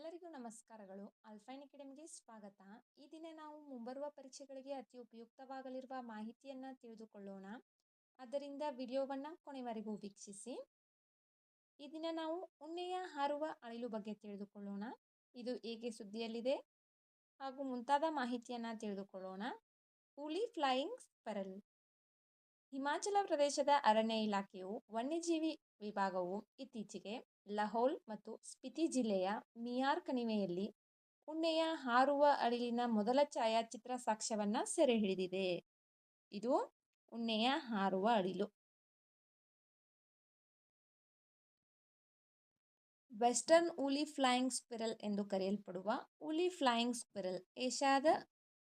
ಎಲ್ಲರಿಗೂ ನಮಸ್ಕಾರಗಳು. ಆಲ್ಫೈನ್ ಅಕಾಡೆಮಿಗೆ ಸ್ವಾಗತ. ಈ ದಿನ ನಾವು ಮುಂಬರುವ ಪರೀಕ್ಷೆಗಳಿಗೆ ಅತಿ ಉಪಯುಕ್ತವಾಗಲಿರುವ ಮಾಹಿತಿಯನ್ನು ತಿಳಿದುಕೊಳ್ಳೋಣ. ಆದ್ದರಿಂದ ವಿಡಿಯೋವನ್ನು ಕೊನೆವರೆಗೂ ವೀಕ್ಷಿಸಿ. ಈ ದಿನ ನಾವು ಉಣ್ಣೆಯ ಹಾರುವ ಅಳಿಲು ಬಗ್ಗೆ ತಿಳಿದುಕೊಳ್ಳೋಣ. ಇದು ಏಕೆ ಸುದ್ದಿಯಲ್ಲಿದೆ ಹಾಗೂ ಮುಂತಾದ ಮಾಹಿತಿಯನ್ನು ತಿಳಿದುಕೊಳ್ಳೋಣ. ಊಲಿ ಫ್ಲೈಯಿಂಗ್ ಸ್ಪೈರಲ್. ಹಿಮಾಚಲ ಪ್ರದೇಶದ ಅರಣ್ಯ ಇಲಾಖೆಯು ವನ್ಯಜೀವಿ ವಿಭಾಗವು ಇತ್ತೀಚೆಗೆ ಲಹೌಲ್ ಮತ್ತು ಸ್ಪಿತಿ ಜಿಲ್ಲೆಯ ಮಿಯಾರ್ ಕಣಿವೆಯಲ್ಲಿ ಉಣ್ಣೆಯ ಹಾರುವ ಅಳಿಲಿನ ಮೊದಲ ಛಾಯಾಚಿತ್ರ ಸಾಕ್ಷ್ಯವನ್ನು ಸೆರೆ ಹಿಡಿದಿದೆ. ಇದು ಉಣ್ಣೆಯ ಹಾರುವ ಅಳಿಲು. ವೆಸ್ಟರ್ನ್ ಊಲಿ ಫ್ಲೈಯಿಂಗ್ ಸ್ಕ್ವಿರಲ್ ಎಂದು ಕರೆಯಲ್ಪಡುವ ಊಲಿ ಫ್ಲೈಯಿಂಗ್ ಸ್ಕ್ವಿರಲ್ ಏಷ್ಯಾದ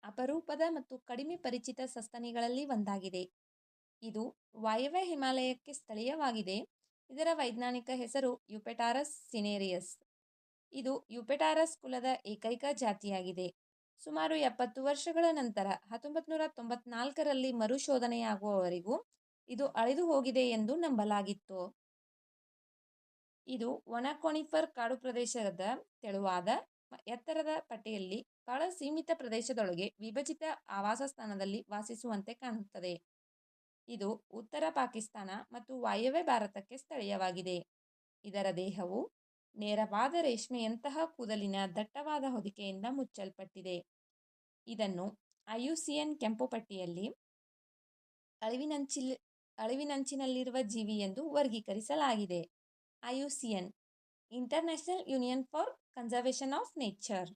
ಅಪರೂಪದ ಮತ್ತು ಕಡಿಮೆ ಪರಿಚಿತ ಸಸ್ತನಿಗಳಲ್ಲಿ ಒಂದಾಗಿದೆ. ಇದು ವಾಯವ್ಯ ಹಿಮಾಲಯಕ್ಕೆ ಸ್ಥಳೀಯವಾಗಿದೆ. ಇದರ ವೈಜ್ಞಾನಿಕ ಹೆಸರು ಯುಪೆಟಾರಸ್ ಸಿನೇರಿಯಸ್. ಇದು ಯುಪೆಟಾರಸ್ ಕುಲದ ಏಕೈಕ ಜಾತಿಯಾಗಿದೆ. ಸುಮಾರು 70 ವರ್ಷಗಳ ನಂತರ 1994ರಲ್ಲಿ ಮರುಶೋಧನೆಯಾಗುವವರೆಗೂ ಇದು ಅಳಿದು ಹೋಗಿದೆ ಎಂದು ನಂಬಲಾಗಿತ್ತು. ಇದು ಒಣ ಕೋನಿಫರ್ ಕಾಡು ಪ್ರದೇಶದ ತೆಳುವಾದ ಎತ್ತರದ ಪಟ್ಟಿಯಲ್ಲಿ ಬಹಳ ಸೀಮಿತ ಪ್ರದೇಶದೊಳಗೆ ವಿಭಜಿತ ಆವಾಸ ಸ್ಥಾನದಲ್ಲಿ ವಾಸಿಸುವಂತೆ ಕಾಣುತ್ತದೆ. ಇದು ಉತ್ತರ ಪಾಕಿಸ್ತಾನ ಮತ್ತು ವಾಯವ್ಯ ಭಾರತಕ್ಕೆ ಸ್ಥಳೀಯವಾಗಿದೆ. ಇದರ ದೇಹವು ನೇರವಾದ ರೇಷ್ಮೆಯಂತಹ ಕೂದಲಿನ ದಟ್ಟವಾದ ಹೊದಿಕೆಯಿಂದ ಮುಚ್ಚಲ್ಪಟ್ಟಿದೆ. ಇದನ್ನು IUCN ಕೆಂಪು ಪಟ್ಟಿಯಲ್ಲಿ ಅಳಿವಿನಂಚಿನಲ್ಲಿರುವ ಜೀವಿ ಎಂದು ವರ್ಗೀಕರಿಸಲಾಗಿದೆ. IUCN international union for conservation of nature.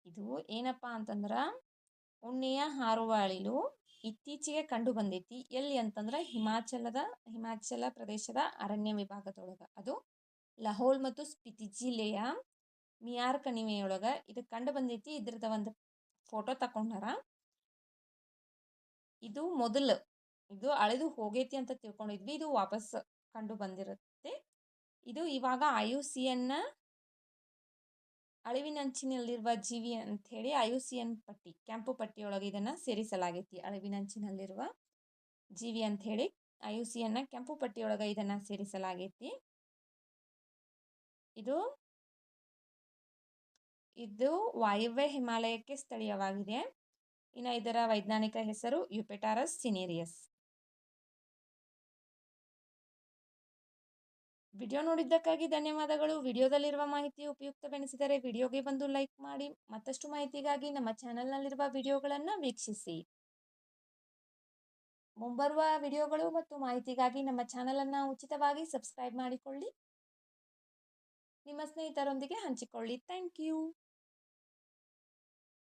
ಇದು ಏನಪ್ಪಾ ಅಂತಂದ್ರೆ ಉಣ್ಣೆಯ ಹಾರುವ ಅಳಿಲು ಇತ್ತೀಚೆಗೆ ಕಂಡು ಬಂದೈತಿ. ಎಲ್ಲಿ ಅಂತಂದ್ರೆ ಹಿಮಾಚಲ ಪ್ರದೇಶದ ಅರಣ್ಯ ವಿಭಾಗದೊಳಗೆ, ಅದು ಲಹೌಲ್ ಮತ್ತು ಸ್ಪಿತಿ ಜಿಲ್ಲೆಯ ಮಿಯಾರ್ ಕಣಿವೆಯೊಳಗೆ ಇದು ಕಂಡು ಬಂದೈತಿ. ಇದ್ರದ ಒಂದು ಫೋಟೋ ತಕೊಂಡಾರ. ಇದು ಇದು ಅಳಿದು ಹೋಗೈತಿ ಅಂತ ತಿಳ್ಕೊಂಡಿದ್ವಿ. ಇದು ವಾಪಸ್ ಕಂಡು ಬಂದಿರುತ್ತೆ. ಇದು ಇವಾಗ IUCN ಅಳಿವಿನಂಚಿನಲ್ಲಿರುವ ಜೀವಿ ಅಂತ ಹೇಳಿ IUCN ಪಟ್ಟಿ ಕೆಂಪು ಪಟ್ಟಿಯೊಳಗೆ ಇದನ್ನ ಸೇರಿಸಲಾಗೈತಿ. ಅಳಿವಿನಂಚಿನಲ್ಲಿರುವ ಜೀವಿ ಅಂತ ಹೇಳಿ IUCN ಕೆಂಪು ಪಟ್ಟಿಯೊಳಗೆ ಇದನ್ನ ಸೇರಿಸಲಾಗೈತಿ. ಇದು ವಾಯವ್ಯ ಹಿಮಾಲಯಕ್ಕೆ ಸ್ಥಳೀಯವಾಗಿದೆ. ಇನ್ನು ಇದರ ವೈಜ್ಞಾನಿಕ ಹೆಸರು ಯುಪೆಟಾರಸ್ ಸಿನೇರಿಯಸ್. ವಿಡಿಯೋ ನೋಡಿದ್ದಕ್ಕಾಗಿ ಧನ್ಯವಾದಗಳು. ವಿಡಿಯೋದಲ್ಲಿರುವ ಮಾಹಿತಿ ಉಪಯುಕ್ತವೆನಿಸಿದರೆ ವಿಡಿಯೋಗೆ ಬಂದು ಲೈಕ್ ಮಾಡಿ. ಮತ್ತಷ್ಟು ಮಾಹಿತಿಗಾಗಿ ನಮ್ಮ ಚಾನೆಲ್ನಲ್ಲಿರುವ ವಿಡಿಯೋಗಳನ್ನು ವೀಕ್ಷಿಸಿ. ಮುಂಬರುವ ವಿಡಿಯೋಗಳು ಮತ್ತು ಮಾಹಿತಿಗಾಗಿ ನಮ್ಮ ಚಾನೆಲನ್ನು ಉಚಿತವಾಗಿ ಸಬ್ಸ್ಕ್ರೈಬ್ ಮಾಡಿಕೊಳ್ಳಿ. ನಿಮ್ಮ ಸ್ನೇಹಿತರೊಂದಿಗೆ ಹಂಚಿಕೊಳ್ಳಿ. Thank you.